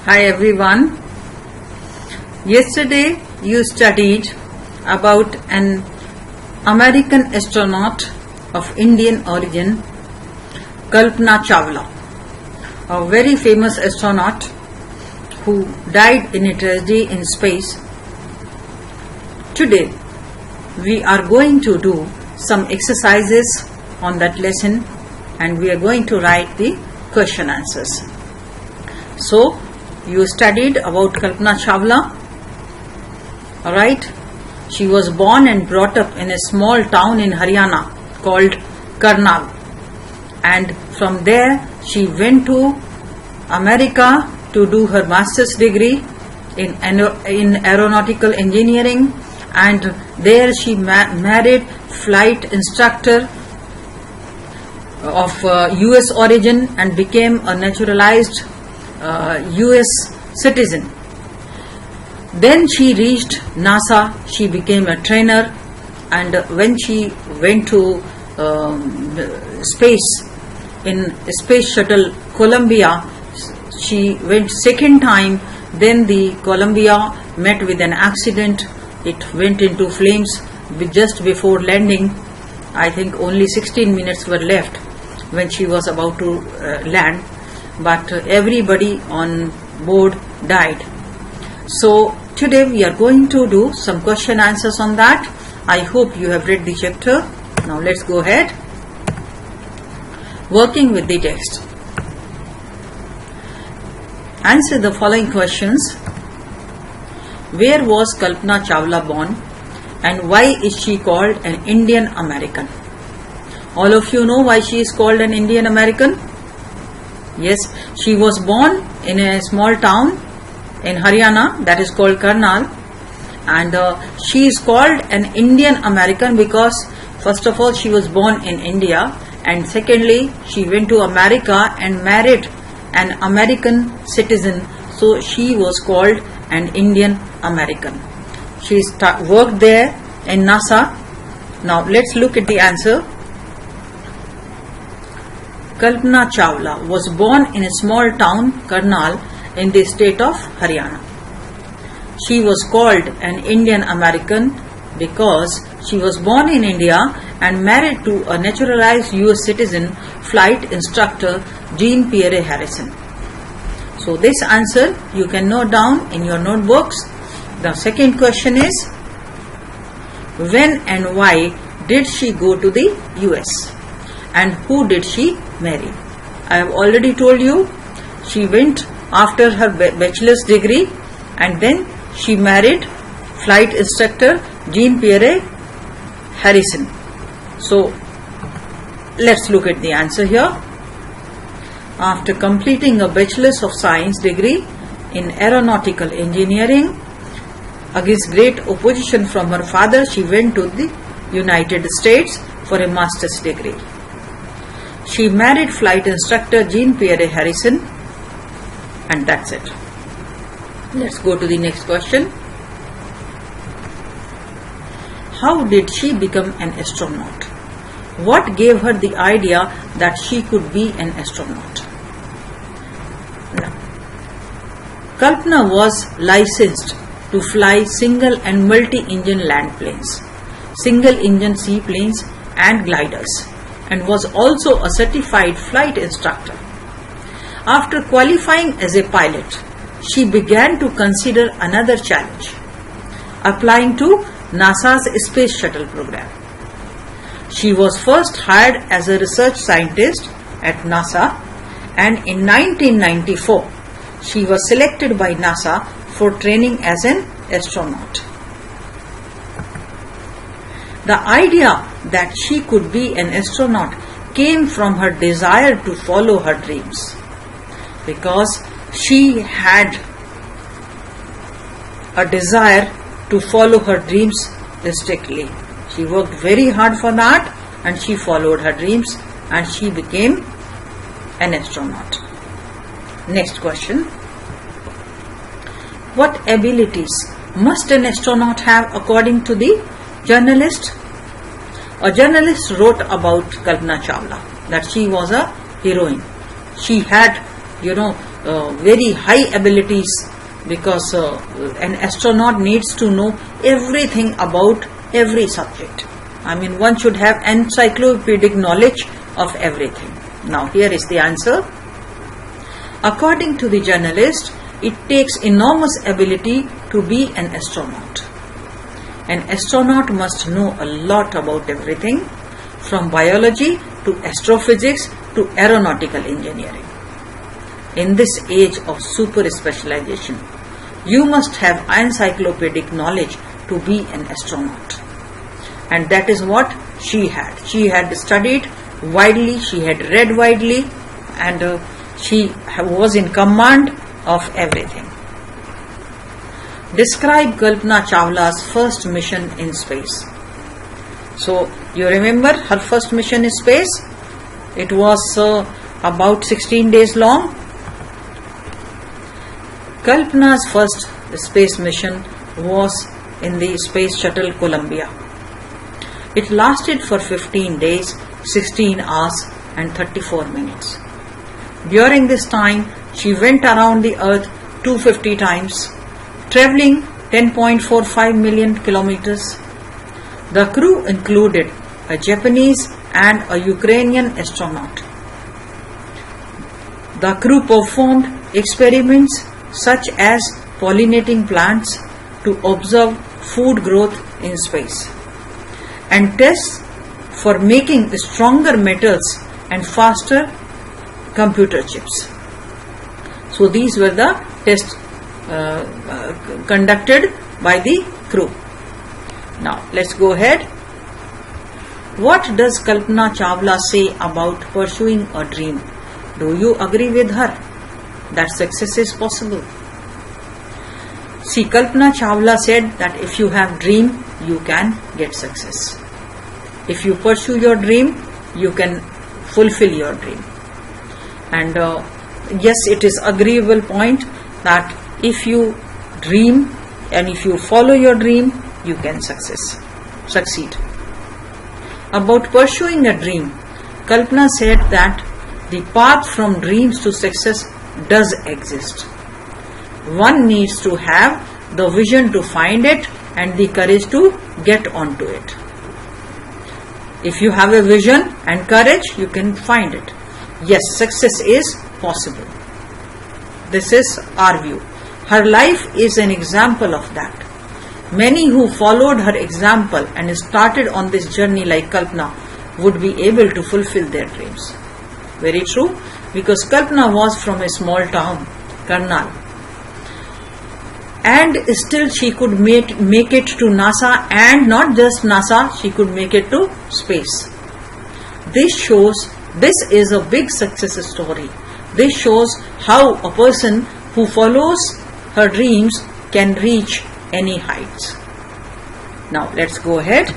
Hi everyone. Yesterday you studied about an American astronaut of Indian origin, Kalpana Chawla, a very famous astronaut who died in a tragedy in space. Today we are going to do some exercises on that lesson and we are going to write the question answers. So, you studied about Kalpana Chawla, alright? She was born and brought up in a small town in Haryana called Karnal, and from there she went to America to do her master's degree in aeronautical engineering, and there she married flight instructor of US origin and became a naturalized US citizen. Then she reached NASA. She became a trainer, and when she went to space in Space Shuttle Columbia, she went second time. Then the Columbia met with an accident. It went into flames just before landing. I think only 16 minutes were left when she was about to land, but everybody on board died. So today we are going to do some question answers on that. I hope you have read the chapter. Now let's go ahead. Working with the text. Answer the following questions. Where was Kalpana Chawla born and why is she called an Indian American? All of you know why she is called an Indian American? Yes, she was born in a small town in Haryana that is called Karnal, and she is called an Indian American because first of all she was born in India, and secondly she went to America and married an American citizen, so she was called an Indian American. She worked there in NASA. Now let's look at the answer. Kalpana Chawla was born in a small town, Karnal, in the state of Haryana. She was called an Indian American because she was born in India and married to a naturalized US citizen flight instructor Jean-Pierre Harrison. So this answer you can note down in your notebooks. The second question is, when and why did she go to the US? And who did she marry? I have already told you, she went after her bachelor's degree and then she married flight instructor Jean-Pierre Harrison. So let's look at the answer here. After completing a bachelor's of science degree in aeronautical engineering, against great opposition from her father, she went to the United States for a master's degree. She married flight instructor Jean-Pierre Harrison, and that's it. Let's go to the next question. How did she become an astronaut? What gave her the idea that she could be an astronaut? Now, Kalpana was licensed to fly single and multi-engine land planes, single-engine seaplanes and gliders, and was also a certified flight instructor. After qualifying as a pilot, she began to consider another challenge, applying to NASA's Space Shuttle program. She was first hired as a research scientist at NASA, and in 1994, she was selected by NASA for training as an astronaut. The idea that she could be an astronaut came from her desire to follow her dreams, because she had a desire to follow her dreams strictly. She worked very hard for that and she followed her dreams and she became an astronaut. Next question. What abilities must an astronaut have according to the journalist? A journalist wrote about Kalpana Chawla that she was a heroine. She had, very high abilities, because an astronaut needs to know everything about every subject. I mean, one should have encyclopedic knowledge of everything. Now, here is the answer. According to the journalist, it takes enormous ability to be an astronaut. An astronaut must know a lot about everything, from biology to astrophysics to aeronautical engineering. In this age of super specialization, you must have encyclopedic knowledge to be an astronaut. And that is what she had. She had studied widely, she had read widely, and she was in command of everything. Describe Kalpana Chawla's first mission in space. So, you remember her first mission in space? It was about 16 days long. Kalpana's first space mission was in the Space Shuttle Columbia. It lasted for 15 days, 16 hours and 34 minutes. During this time, she went around the Earth 250 times, traveling 10.45 million kilometers. The crew included a Japanese and a Ukrainian astronaut. The crew performed experiments such as pollinating plants to observe food growth in space, and tests for making stronger metals and faster computer chips. So these were the tests conducted by the crew. Now let's go ahead. What does Kalpana Chawla say about pursuing a dream? Do you agree with her that success is possible? See, Kalpana Chawla said that if you have dream, you can get success. If you pursue your dream, you can fulfill your dream. And yes, it is agreeable point that if you dream and if you follow your dream, you can succeed. About pursuing a dream, Kalpana said that the path from dreams to success does exist. One needs to have the vision to find it and the courage to get onto it. If you have a vision and courage, you can find it. Yes, success is possible. This is our view. Her life is an example of that. Many who followed her example and started on this journey like Kalpana would be able to fulfill their dreams. Very true, because Kalpana was from a small town, Karnal, and still she could make it to NASA, and not just NASA, she could make it to space. This is a big success story. This shows how a person who follows her dreams can reach any heights. Now let's go ahead.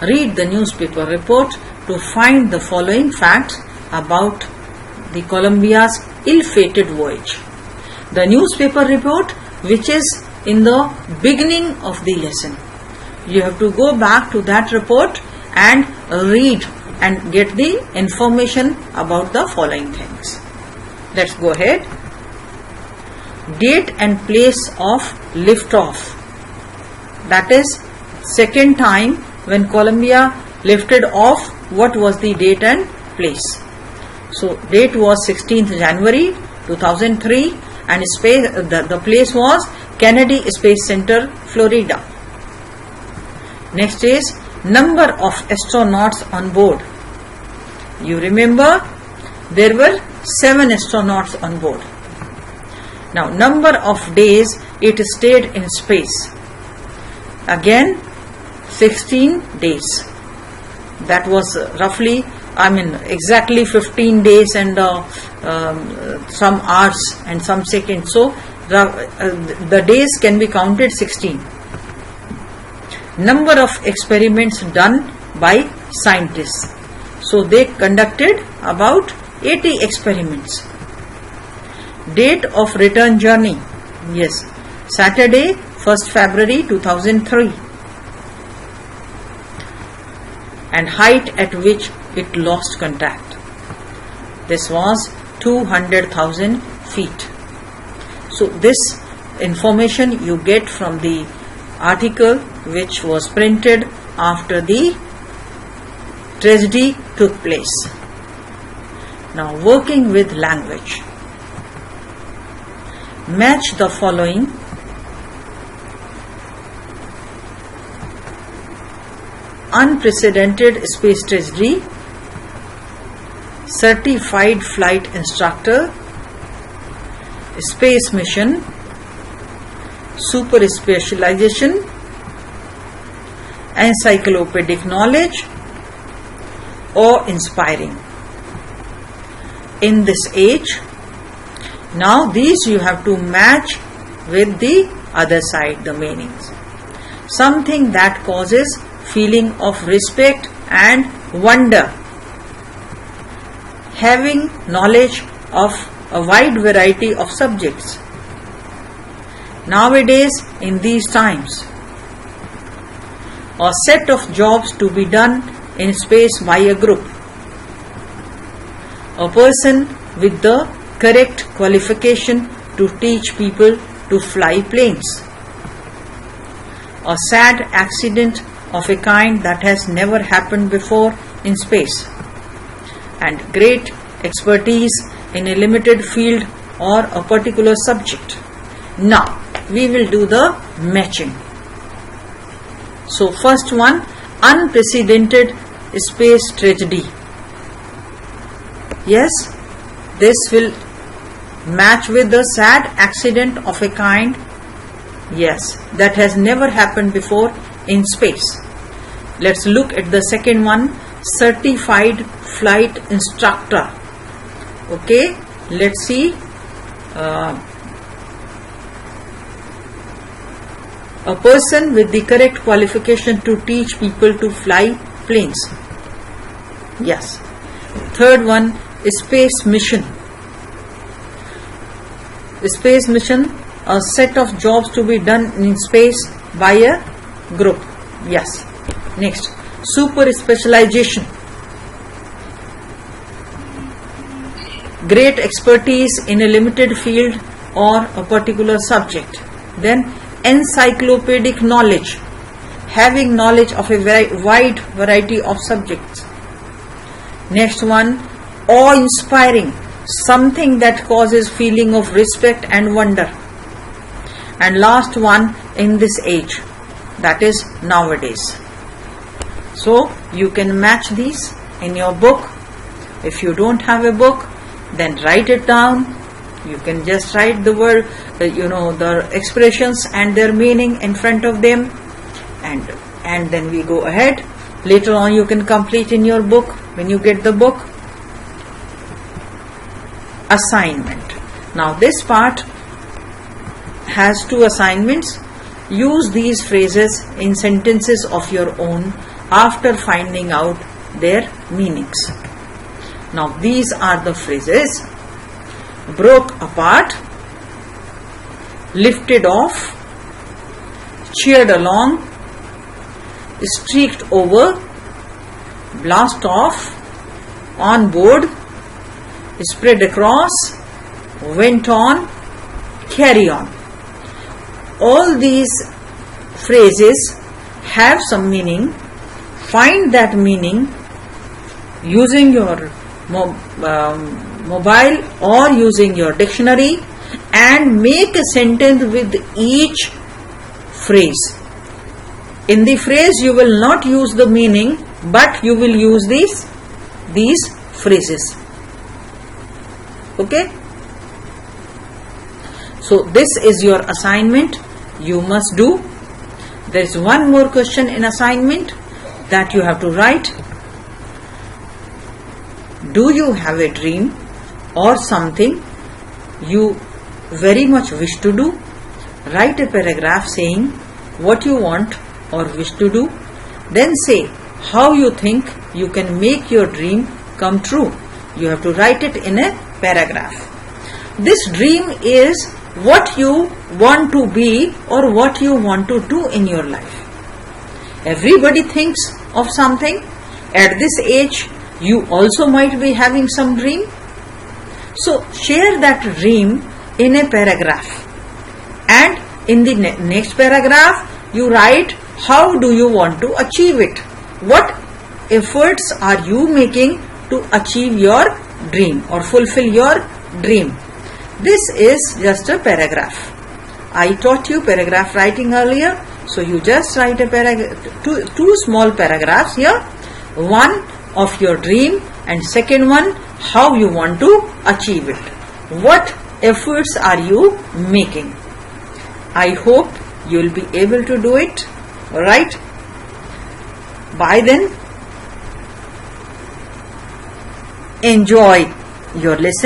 Read the newspaper report to find the following facts about the Columbia's ill-fated voyage. The newspaper report, which is in the beginning of the lesson. You have to go back to that report and read and get the information about the following things. Let's go ahead. Date and place of liftoff. That is second time when Columbia lifted off. What was the date and place? So date was 16th January 2003 and the place was Kennedy Space Center, Florida. Next is number of astronauts on board. You remember there were 7 astronauts on board. Now number of days it stayed in space. Again 16 days. That was roughly, exactly 15 days and some hours and some seconds. So the days can be counted 16. Number of experiments done by scientists. So they conducted about 80 experiments. Date of return journey. Yes, Saturday, 1st February 2003. And height at which it lost contact. This was 200,000 feet. So this information you get from the article which was printed after the tragedy took place. Now, working with language. Match the following. Unprecedented space tragedy, certified flight instructor, space mission, super specialization, encyclopedic knowledge, or inspiring. In this age, now these you have to match with the other side, the meanings. Something that causes feeling of respect and wonder. Having knowledge of a wide variety of subjects. Nowadays, in these times, a set of jobs to be done in space by a group. A person with the correct qualification to teach people to fly planes. A sad accident of a kind that has never happened before in space. And great expertise in a limited field or a particular subject. Now, we will do the matching. So, first one, unprecedented space tragedy. Yes, this will match with the sad accident of a kind, yes, that has never happened before in space. Let's look at the second one, certified flight instructor. Okay, let's see. A person with the correct qualification to teach people to fly planes. Yes. Third one, space mission. Space mission, a set of jobs to be done in space by a group. Yes. Next, super specialization. Great expertise in a limited field or a particular subject. Then, encyclopedic knowledge. Having knowledge of a very wide variety of subjects. Next one, awe-inspiring. Something that causes feeling of respect and wonder. And last one, in this age, that is nowadays. So you can match these in your book. If you don't have a book, then write it down. You can just write the word, the expressions and their meaning in front of them, and then we go ahead. Later on you can complete in your book when you get the book. Assignment. Now this part has two assignments. Use these phrases in sentences of your own after finding out their meanings. Now these are the phrases: broke apart, lifted off, cheered along, streaked over, blast off, on board, spread across, went on, carry on. All these phrases have some meaning. Find that meaning using your mobile or using your dictionary and make a sentence with each phrase. In the phrase you will not use the meaning, but you will use these phrases. Okay? So this is your assignment. You must do. There is one more question in assignment that you have to write. Do you have a dream or something you very much wish to do? Write a paragraph saying what you want or wish to do. Then say how you think you can make your dream come true. You have to write it in a paragraph. This dream is what you want to be or what you want to do in your life. Everybody thinks of something. At this age, you also might be having some dream. So share that dream in a paragraph, and in the next paragraph you write how do you want to achieve it. What efforts are you making to achieve your dream or fulfill your dream? This is just a paragraph. I taught you paragraph writing earlier, so you just write a two small paragraphs here. One of your dream and second one how you want to achieve it. What efforts are you making? I hope you will be able to do it. Alright? By then, enjoy your lesson.